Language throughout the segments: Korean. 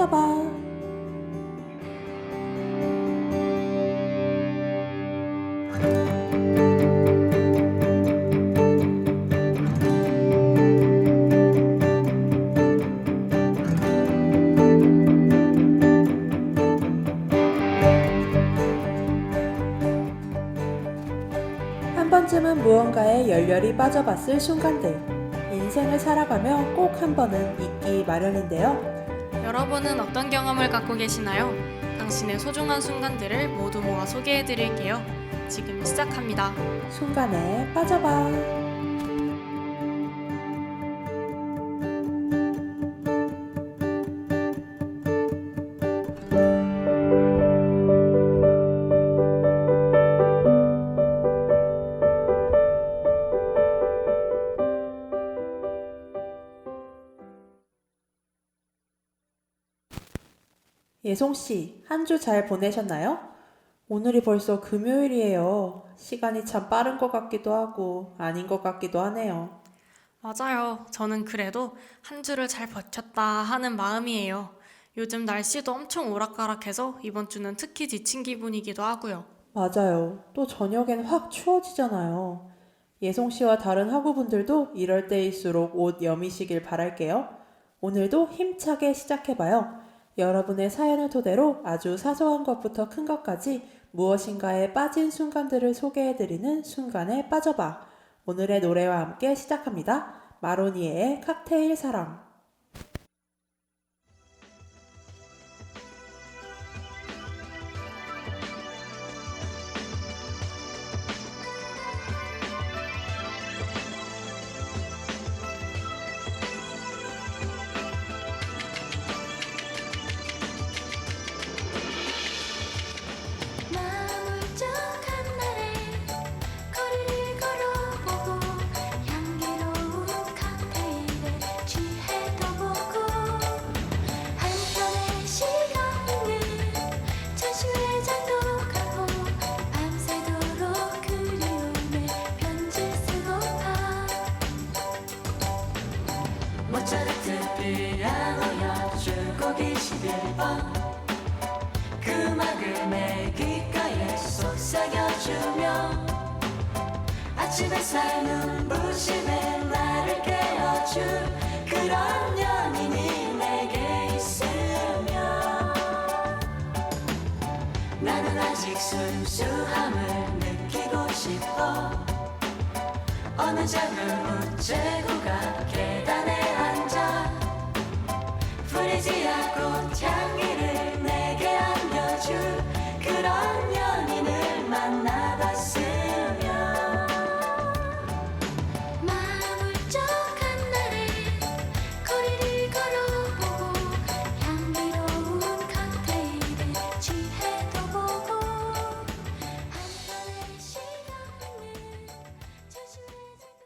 빠져봐. 한 번쯤은 무언가에 열렬히 빠져봤을 순간들. 인생을 살아가며 꼭 한 번은 있기 마련인데요. 여러분은 어떤 경험을 갖고 계시나요? 당신의 소중한 순간들을 모두 모아 소개해드릴게요. 지금 시작합니다. 순간에 빠져봐. 예송씨, 한 주 잘 보내셨나요? 오늘이 벌써 금요일이에요. 시간이 참 빠른 것 같기도 하고 아닌 것 같기도 하네요. 맞아요. 저는 그래도 한 주를 잘 버텼다 하는 마음이에요. 요즘 날씨도 엄청 오락가락해서 이번 주는 특히 지친 기분이기도 하고요. 맞아요. 또 저녁엔 확 추워지잖아요. 예송씨와 다른 학우분들도 이럴 때일수록 옷 여미시길 바랄게요. 오늘도 힘차게 시작해봐요. 여러분의 사연을 토대로 아주 사소한 것부터 큰 것까지 무엇인가에 빠진 순간들을 소개해드리는 순간에 빠져봐. 오늘의 노래와 함께 시작합니다. 마로니에의 칵테일 사랑. 마음 울적한 날에 거리를 걸어보고 향기로운 칵테일에 취해도 보고 한편의 시간은 전시회장도 가고 밤새도록 그리움에 편지 쓰고파 모차르트 피아노 연주곡 21번 그 음악을 내 귓가에 속삭여주며 아침 햇살 눈부심에 나를 깨워줄 그런 연인이 내게 있으면 나는 아직 순수함을 느끼고 싶어 어느 작은 우체국가 계단에 앉아 프리지아 꽃향기를 내게 안겨줄 그런 연인을 만나봤으면 마음 울적한 날에 거리를 걸어보고 향기로운 칵테일에 취해도 보고 한편의 시간은 전시회장도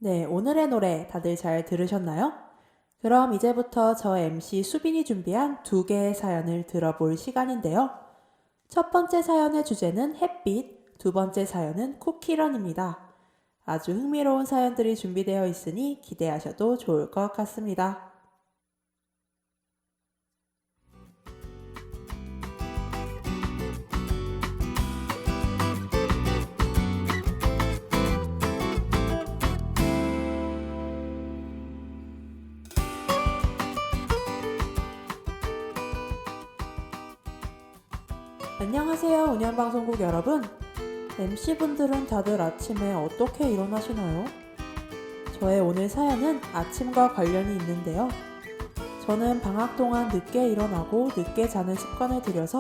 네, 오늘의 노래 다들 잘 들으셨나요? 그럼 이제부터 저 MC 수빈이 준비한 두 개의 사연을 들어볼 시간인데요. 첫 번째 사연의 주제는 햇빛, 두 번째 사연은 쿠키런입니다. 아주 흥미로운 사연들이 준비되어 있으니 기대하셔도 좋을 것 같습니다. 안녕하세요, 운영방송국 여러분. MC분들은 다들 아침에 어떻게 일어나시나요? 저의 오늘 사연은 아침과 관련이 있는데요. 저는 방학 동안 늦게 일어나고 늦게 자는 습관을 들여서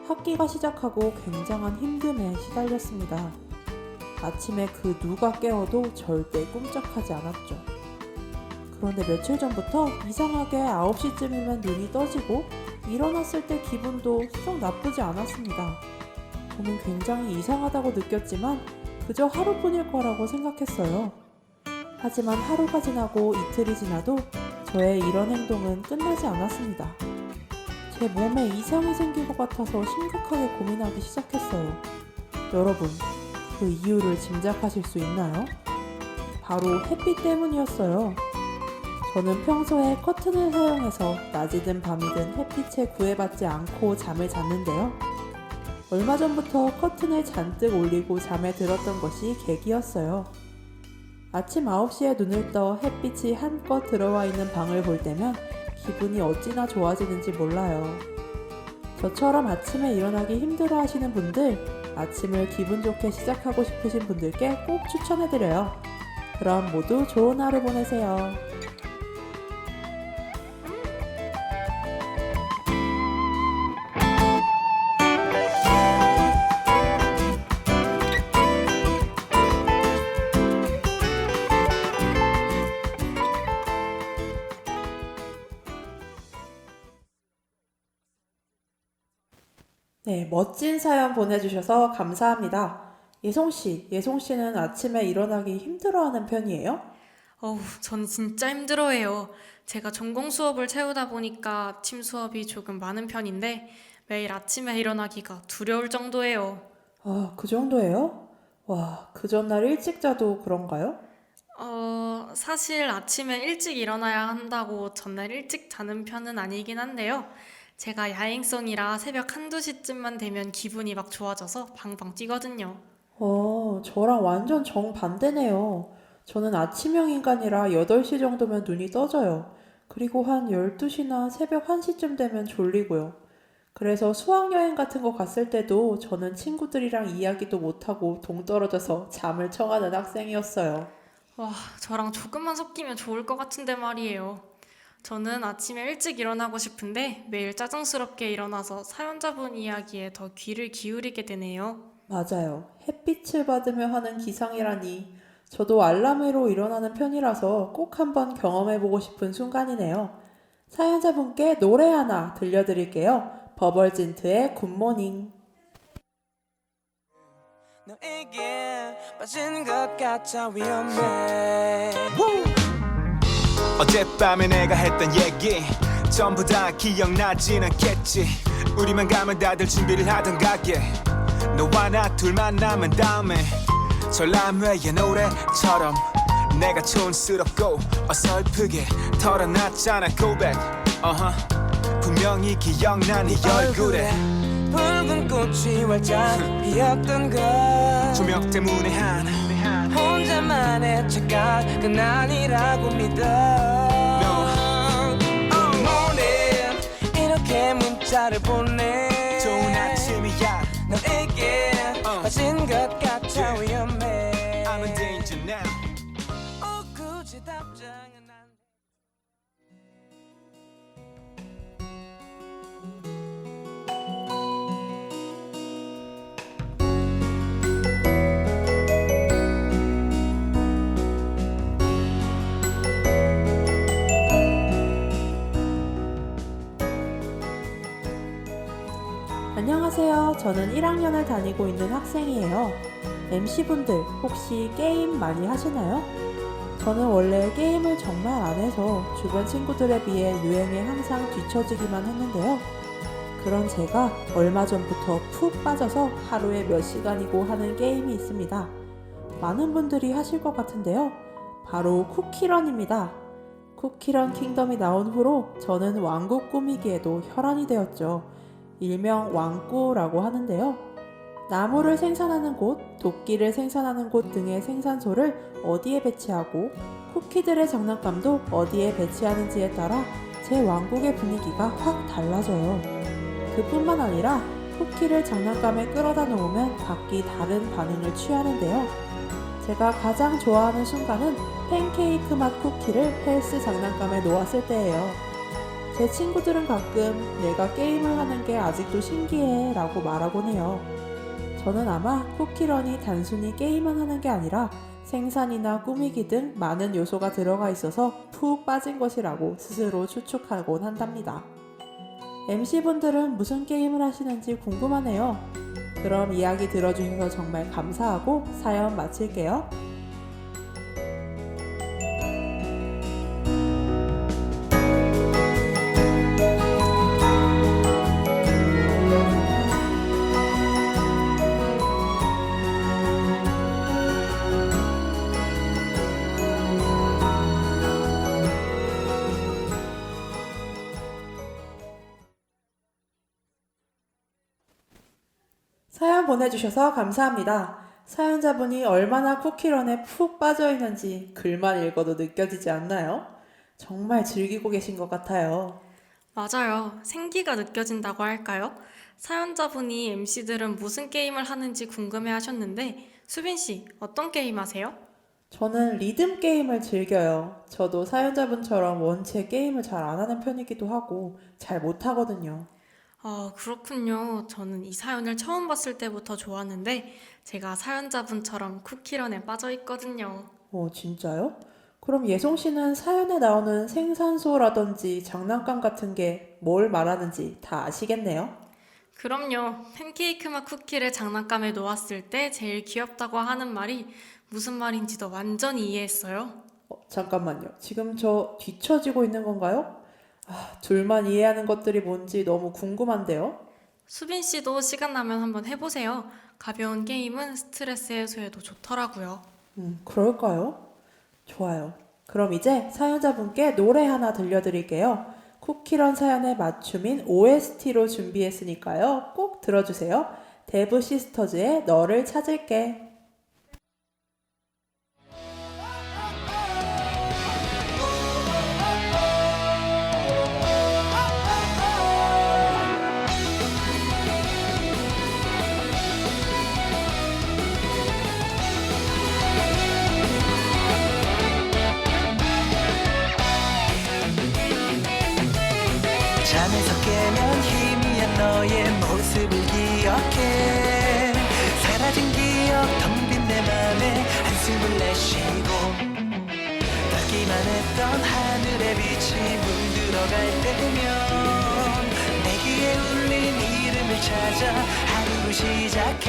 학기가 시작하고 굉장한 힘듦에 시달렸습니다. 아침에 그 누가 깨워도 절대 꿈쩍하지 않았죠. 그런데 며칠 전부터 이상하게 9시쯤이면 눈이 떠지고 일어났을 때 기분도 썩 나쁘지 않았습니다. 저는 굉장히 이상하다고 느꼈지만 그저 하루뿐일 거라고 생각했어요. 하지만 하루가 지나고 이틀이 지나도 저의 이런 행동은 끝나지 않았습니다. 제 몸에 이상이 생긴 것 같아서 심각하게 고민하기 시작했어요. 여러분, 그 이유를 짐작하실 수 있나요? 바로 햇빛 때문이었어요. 저는 평소에 커튼을 사용해서 낮이든 밤이든 햇빛에 구애받지 않고 잠을 잤는데요. 얼마 전부터 커튼을 잔뜩 올리고 잠에 들었던 것이 계기였어요. 아침 9시에 눈을 떠 햇빛이 한껏 들어와 있는 방을 볼 때면 기분이 어찌나 좋아지는지 몰라요. 저처럼 아침에 일어나기 힘들어 하시는 분들, 아침을 기분 좋게 시작하고 싶으신 분들께 꼭 추천해드려요. 그럼 모두 좋은 하루 보내세요. 네, 멋진 사연 보내주셔서 감사합니다. 예송씨는 아침에 일어나기 힘들어하는 편이에요? 전 진짜 힘들어해요. 제가 전공 수업을 채우다 보니까 아침 수업이 조금 많은 편인데 매일 아침에 일어나기가 두려울 정도예요. 아, 그 정도예요? 와, 그 전날 일찍 자도 그런가요? 사실 아침에 일찍 일어나야 한다고 전날 일찍 자는 편은 아니긴 한데요. 제가 야행성이라 새벽 한두 시쯤만 되면 기분이 막 좋아져서 방방 뛰거든요. 저랑 완전 정반대네요. 저는 아침형 인간이라 8시 정도면 눈이 떠져요. 그리고 한 12시나 새벽 1시쯤 되면 졸리고요. 그래서 수학여행 같은 거 갔을 때도 저는 친구들이랑 이야기도 못하고 동떨어져서 잠을 청하는 학생이었어요. 와, 저랑 조금만 섞이면 좋을 것 같은데 말이에요. 저는 아침에 일찍 일어나고 싶은데 매일 짜증스럽게 일어나서 사연자분 이야기에 더 귀를 기울이게 되네요. 맞아요. 햇빛을 받으며 하는 기상이라니. 저도 알람으로 일어나는 편이라서 꼭 한번 경험해보고 싶은 순간이네요. 사연자분께 노래 하나 들려드릴게요. 버벌진트의 굿모닝. 너에게 빠진 것 같아 위험해. 어젯밤에 내가 했던 얘기 전부 다 기억나진 않겠지. 우리만 가면 다들 준비를 하던 가게. 너와 나 둘만 남은 다음에 전람회의 노래처럼 내가 촌스럽고 어설프게 털어놨잖아 고백. 분명히 기억나 네 얼굴에 붉은 꽃이 활짝 피었던 것. 조명 때문에 한 혼자만의 착각은 아니라고 믿어. Good morning 이렇게 문자를 보내. 좋은 아침이야. 너에게 빠진 것 같아 위험해. I'm in danger now. 굳이 답장은 안 돼. 안녕하세요. 저는 1학년을 다니고 있는 학생이에요. MC분들 혹시 게임 많이 하시나요? 저는 원래 게임을 정말 안 해서 주변 친구들에 비해 유행에 항상 뒤처지기만 했는데요. 그런 제가 얼마 전부터 푹 빠져서 하루에 몇 시간이고 하는 게임이 있습니다. 많은 분들이 하실 것 같은데요. 바로 쿠키런입니다. 쿠키런 킹덤이 나온 후로 저는 왕국 꾸미기에도 혈안이 되었죠. 일명 왕꾸라고 하는데요. 나무를 생산하는 곳, 도끼를 생산하는 곳 등의 생산소를 어디에 배치하고 쿠키들의 장난감도 어디에 배치하는지에 따라 제 왕국의 분위기가 확 달라져요. 그뿐만 아니라 쿠키를 장난감에 끌어다 놓으면 각기 다른 반응을 취하는데요. 제가 가장 좋아하는 순간은 팬케이크 맛 쿠키를 헬스 장난감에 놓았을 때예요. 제 친구들은 가끔 내가 게임을 하는 게 아직도 신기해 라고 말하곤 해요. 저는 아마 쿠키런이 단순히 게임만 하는 게 아니라 생산이나 꾸미기 등 많은 요소가 들어가 있어서 푹 빠진 것이라고 스스로 추측하곤 한답니다. MC분들은 무슨 게임을 하시는지 궁금하네요. 그럼 이야기 들어주셔서 정말 감사하고 사연 마칠게요. 사연 보내주셔서 감사합니다. 사연자분이 얼마나 쿠키런에 푹 빠져 있는지 글만 읽어도 느껴지지 않나요? 정말 즐기고 계신 것 같아요. 맞아요. 생기가 느껴진다고 할까요? 사연자분이 MC들은 무슨 게임을 하는지 궁금해 하셨는데, 수빈 씨, 어떤 게임 하세요? 저는 리듬 게임을 즐겨요. 저도 사연자분처럼 원체 게임을 잘 안 하는 편이기도 하고 잘 못하거든요. 그렇군요. 저는 이 사연을 처음 봤을 때부터 좋았는데, 제가 사연자분처럼 쿠키런에 빠져 있거든요. 진짜요? 그럼 예송 씨는 사연에 나오는 생산소라든지 장난감 같은 게 뭘 말하는지 다 아시겠네요? 그럼요. 팬케이크 맛 쿠키를 장난감에 놓았을 때 제일 귀엽다고 하는 말이 무슨 말인지도 완전히 이해했어요. 잠깐만요. 지금 저 뒤처지고 있는 건가요? 둘만 이해하는 것들이 뭔지 너무 궁금한데요? 수빈 씨도 시간 나면 한번 해보세요. 가벼운 게임은 스트레스 해소에도 좋더라고요. 그럴까요? 좋아요. 그럼 이제 사연자분께 노래 하나 들려드릴게요. 쿠키런 사연의 맞춤인 OST로 준비했으니까요. 꼭 들어주세요. 데브 시스터즈의 너를 찾을게. 잠에서 깨면 희미한 너의 모습을 기억해 사라진 기억 텅 빈 내 맘에 한숨을 내쉬고 닿기만 했던 하늘의 빛이 물들어갈 때면 내 귀에 울린 이름을 찾아 하루를 시작해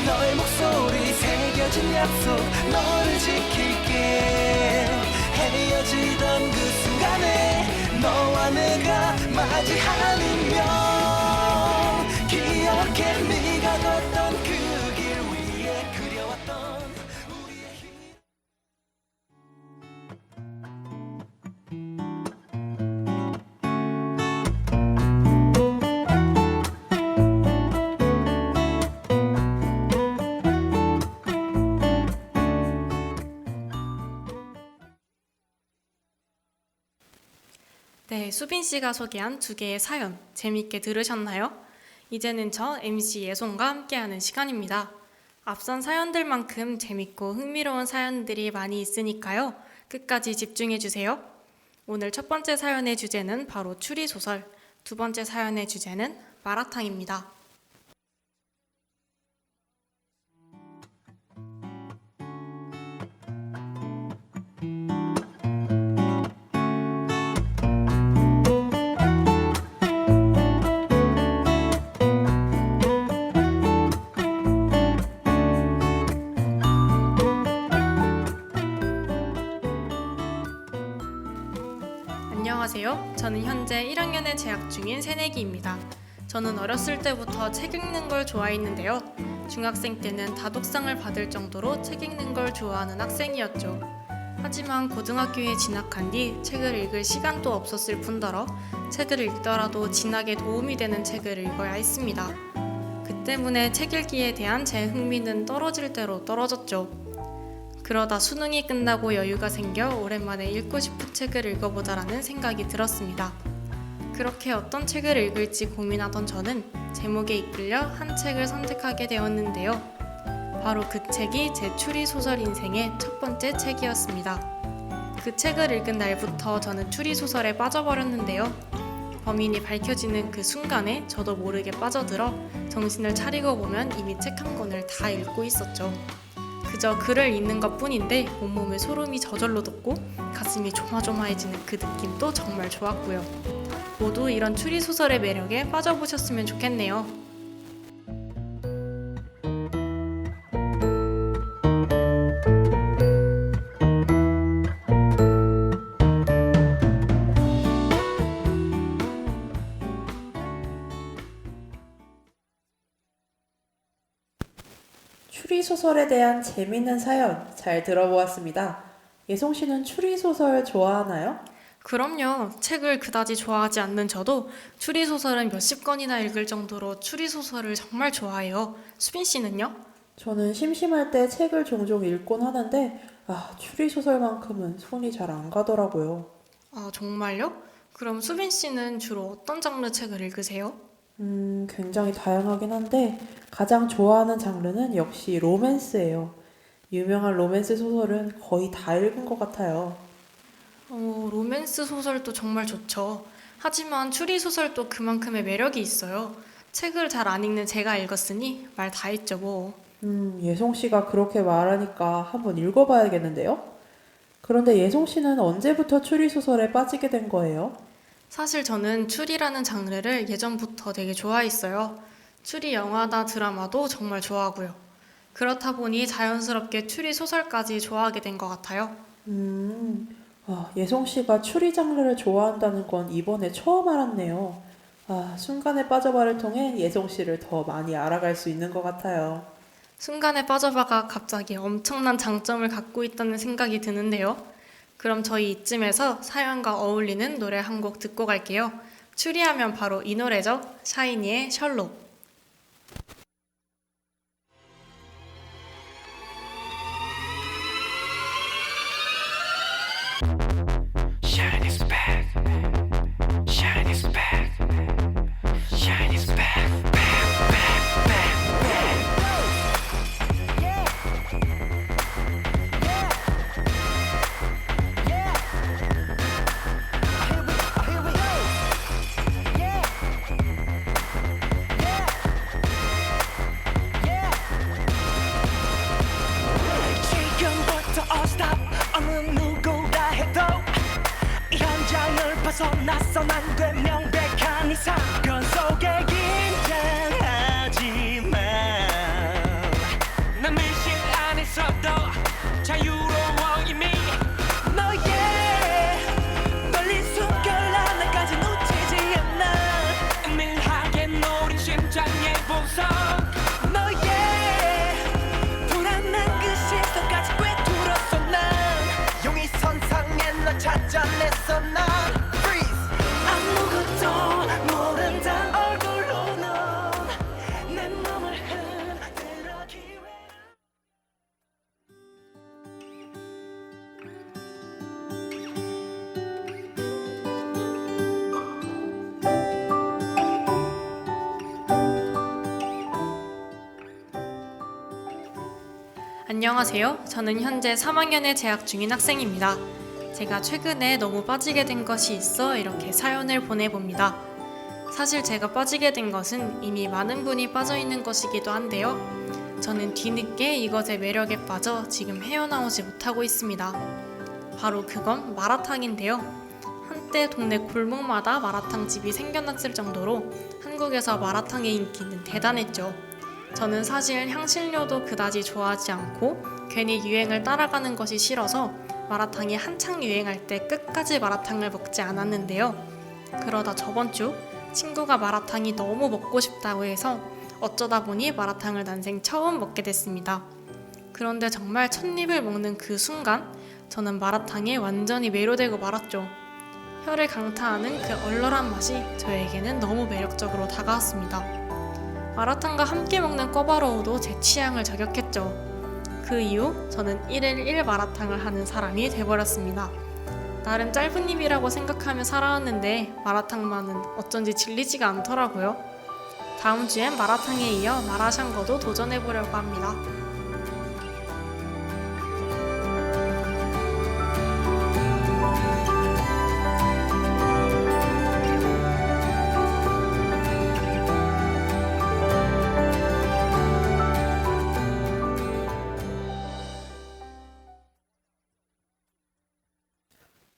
너의 목소리 새겨진 약속 너를 지킬게 헤어지던 그 순간에 너와 내가 맞이하는 면 기억해 네가 걷던 그 길 위에 그려왔던 우리의 힘 네, 수빈 씨가 소개한 두 개의 사연 재밌게 들으셨나요? 이제는 저 MC 예송과 함께하는 시간입니다. 앞선 사연들만큼 재밌고 흥미로운 사연들이 많이 있으니까요. 끝까지 집중해주세요. 오늘 첫 번째 사연의 주제는 바로 추리소설, 두 번째 사연의 주제는 마라탕입니다. 안녕하세요. 저는 현재 1학년에 재학 중인 새내기입니다. 저는 어렸을 때부터 책 읽는 걸 좋아했는데요. 중학생 때는 다독상을 받을 정도로 책 읽는 걸 좋아하는 학생이었죠. 하지만 고등학교에 진학한 뒤 책을 읽을 시간도 없었을 뿐더러 책을 읽더라도 진학에 도움이 되는 책을 읽어야 했습니다. 그 때문에 책 읽기에 대한 제 흥미는 떨어질 대로 떨어졌죠. 그러다 수능이 끝나고 여유가 생겨 오랜만에 읽고 싶은 책을 읽어보자라는 생각이 들었습니다. 그렇게 어떤 책을 읽을지 고민하던 저는 제목에 이끌려 한 책을 선택하게 되었는데요. 바로 그 책이 제 추리소설 인생의 첫 번째 책이었습니다. 그 책을 읽은 날부터 저는 추리소설에 빠져버렸는데요. 범인이 밝혀지는 그 순간에 저도 모르게 빠져들어 정신을 차리고 보면 이미 책 한 권을 다 읽고 있었죠. 그저 글을 읽는 것뿐인데 온몸에 소름이 저절로 돋고 가슴이 조마조마해지는 그 느낌도 정말 좋았고요. 모두 이런 추리소설의 매력에 빠져보셨으면 좋겠네요. 추리소설에 대한 재밌는 사연 잘 들어보았습니다. 예송 씨는 추리소설 좋아하나요? 그럼요. 책을 그다지 좋아하지 않는 저도 추리소설은 몇십 권이나 읽을 정도로 추리소설을 정말 좋아해요. 수빈 씨는요? 저는 심심할 때 책을 종종 읽곤 하는데, 추리소설만큼은 손이 잘 안 가더라고요. 아, 정말요? 그럼 수빈 씨는 주로 어떤 장르 책을 읽으세요? 굉장히 다양하긴 한데, 가장 좋아하는 장르는 역시 로맨스예요. 유명한 로맨스 소설은 거의 다 읽은 것 같아요. 로맨스 소설도 정말 좋죠. 하지만 추리 소설도 그만큼의 매력이 있어요. 책을 잘 안 읽는 제가 읽었으니 말 다 했죠, 뭐. 예송 씨가 그렇게 말하니까 한번 읽어봐야겠는데요? 그런데 예송 씨는 언제부터 추리소설에 빠지게 된 거예요? 사실 저는 추리라는 장르를 예전부터 되게 좋아했어요. 추리 영화나 드라마도 정말 좋아하고요. 그렇다 보니 자연스럽게 추리 소설까지 좋아하게 된 것 같아요. 예송 씨가 추리 장르를 좋아한다는 건 이번에 처음 알았네요. 순간의 빠져봐를 통해 예송 씨를 더 많이 알아갈 수 있는 것 같아요. 순간에 빠져봐가 갑자기 엄청난 장점을 갖고 있다는 생각이 드는데요. 그럼 저희 이쯤에서 사연과 어울리는 노래 한 곡 듣고 갈게요. 추리하면 바로 이 노래죠. 샤이니의 셜록. Shine is back. Shine is back. Shine is back. Back, back, back, back. Yeah. Yeah. Yeah. Here we go. Yeah. Yeah. Yeah. 지금부터 all stop. 어느 누구가 해도 이 현장을 벗어나선 안 돼. 명백한 이상 건 속에 긴장하지만 난 미신 안에서도 자유로워 이미 너의 떨린 숨결 하나까지 놓치지 않아. 은밀하게 노린 심장의 보석 너의 불안한 그 시선까지 꿰뚫었어. 난 용의 선상에 널 찾아냈어. 난 freeze 아무것도 모른단 얼굴로 넌 내 몸을 흔들어 기회. 안녕하세요. 저는 현재 3학년에 재학 중인 학생입니다. 제가 최근에 너무 빠지게 된 것이 있어 이렇게 사연을 보내봅니다. 사실 제가 빠지게 된 것은 이미 많은 분이 빠져 있는 것이기도 한데요. 저는 뒤늦게 이것의 매력에 빠져 지금 헤어나오지 못하고 있습니다. 바로 그건 마라탕인데요. 한때 동네 골목마다 마라탕 집이 생겨났을 정도로 한국에서 마라탕의 인기는 대단했죠. 저는 사실 향신료도 그다지 좋아하지 않고 괜히 유행을 따라가는 것이 싫어서 마라탕이 한창 유행할 때 끝까지 마라탕을 먹지 않았는데요. 그러다 저번 주 친구가 마라탕이 너무 먹고 싶다고 해서 어쩌다 보니 마라탕을 난생 처음 먹게 됐습니다. 그런데 정말 첫 입을 먹는 그 순간 저는 마라탕에 완전히 매료되고 말았죠. 혀를 강타하는 그 얼얼한 맛이 저에게는 너무 매력적으로 다가왔습니다. 마라탕과 함께 먹는 꿔바로우도 제 취향을 저격했죠. 그 이후 저는 1일 1 마라탕을 하는 사람이 돼버렸습니다. 나름 짧은 입이라고 생각하며 살아왔는데 마라탕만은 어쩐지 질리지가 않더라고요. 다음 주엔 마라탕에 이어 마라샹궈도 도전해보려고 합니다.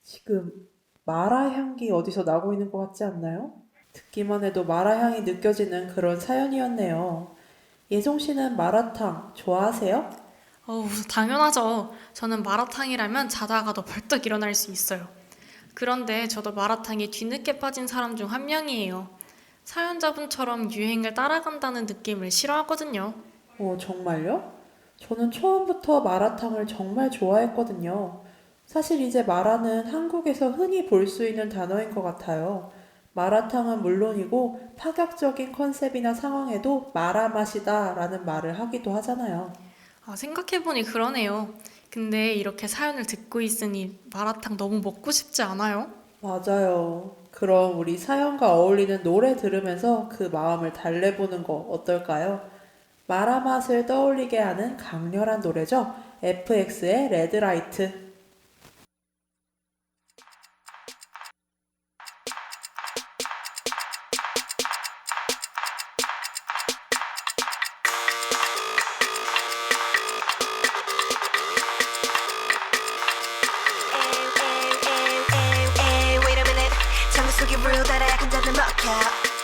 지금 마라 향기 어디서 나고 있는 것 같지 않나요? 듣기만 해도 마라 향이 느껴지는 그런 사연이었네요. 예송 씨는 마라탕 좋아하세요? 당연하죠. 저는 마라탕이라면 자다가도 벌떡 일어날 수 있어요. 그런데 저도 마라탕에 뒤늦게 빠진 사람 중 한 명이에요. 사연자분처럼 유행을 따라간다는 느낌을 싫어하거든요. 정말요? 저는 처음부터 마라탕을 정말 좋아했거든요. 사실 이제 마라는 한국에서 흔히 볼 수 있는 단어인 것 같아요. 마라탕은 물론이고 파격적인 컨셉이나 상황에도 마라 맛이다 라는 말을 하기도 하잖아요. 생각해보니 그러네요. 근데 이렇게 사연을 듣고 있으니 마라탕 너무 먹고 싶지 않아요? 맞아요. 그럼 우리 사연과 어울리는 노래 들으면서 그 마음을 달래보는 거 어떨까요? 마라 맛을 떠올리게 하는 강렬한 노래죠. FX의 레드라이트. Wait a minute 장미 속에 real 따라 약한 잔을 먹혀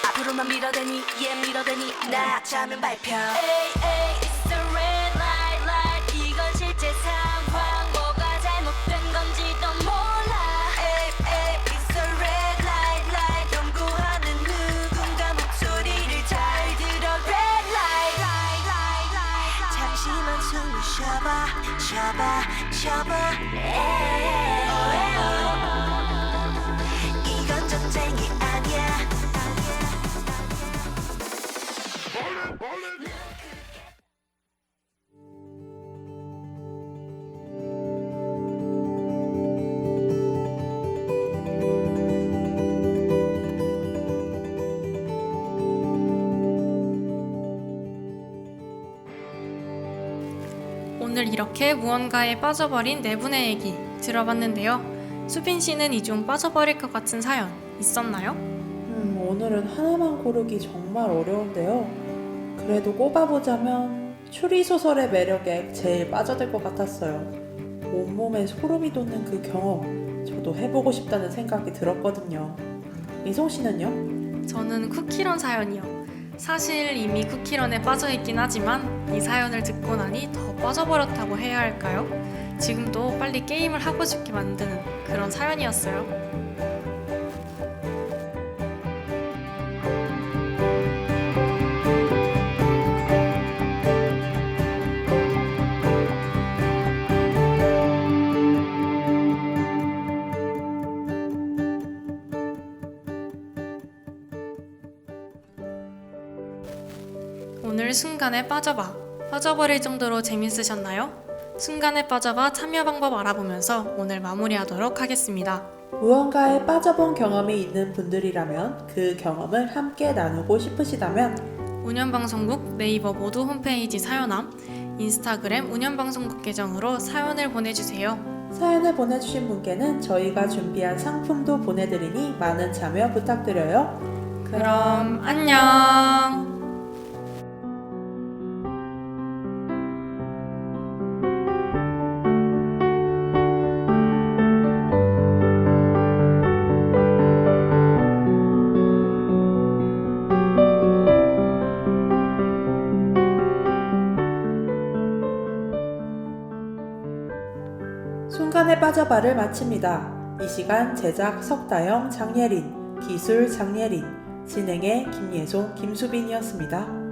앞으로만 밀어대니 밀어대니 나 자면 발표 It's the red light light 이건 실제 상황 뭐가 잘못된 건지도 몰라 It's the red light light 연구하는 누군가 목소리를 잘 들어 red light 잠시만 숨을 쉬어봐 이건 전쟁이 아니야 오늘 이렇게 무언가에 빠져버린 네 분의 얘기 들어봤는데요. 수빈 씨는 이 중 빠져버릴 것 같은 사연 있었나요? 오늘은 하나만 고르기 정말 어려운데요. 그래도 꼽아보자면 추리소설의 매력에 제일 빠져들 것 같았어요. 온몸에 소름이 돋는 그 경험, 저도 해보고 싶다는 생각이 들었거든요. 미송 씨는요? 저는 쿠키런 사연이요. 사실 이미 쿠키런에 빠져있긴 하지만 이 사연을 듣고 나니 더 빠져버렸다고 해야 할까요? 지금도 빨리 게임을 하고 싶게 만드는 그런 사연이었어요. 오늘 순간에 빠져버릴 정도로 재밌으셨나요? 순간에 빠져봐 참여 방법 알아보면서 오늘 마무리하도록 하겠습니다. 무언가에 빠져본 경험이 있는 분들이라면 그 경험을 함께 나누고 싶으시다면 운영방송국 네이버 모두 홈페이지 사연함, 인스타그램 운영방송국 계정으로 사연을 보내주세요. 사연을 보내주신 분께는 저희가 준비한 상품도 보내드리니 많은 참여 부탁드려요. 그럼 안녕! 순간에 빠져봐를 마칩니다. 이 시간 제작 석다영, 장예린, 기술 장예린, 진행의 김예송, 김수빈이었습니다.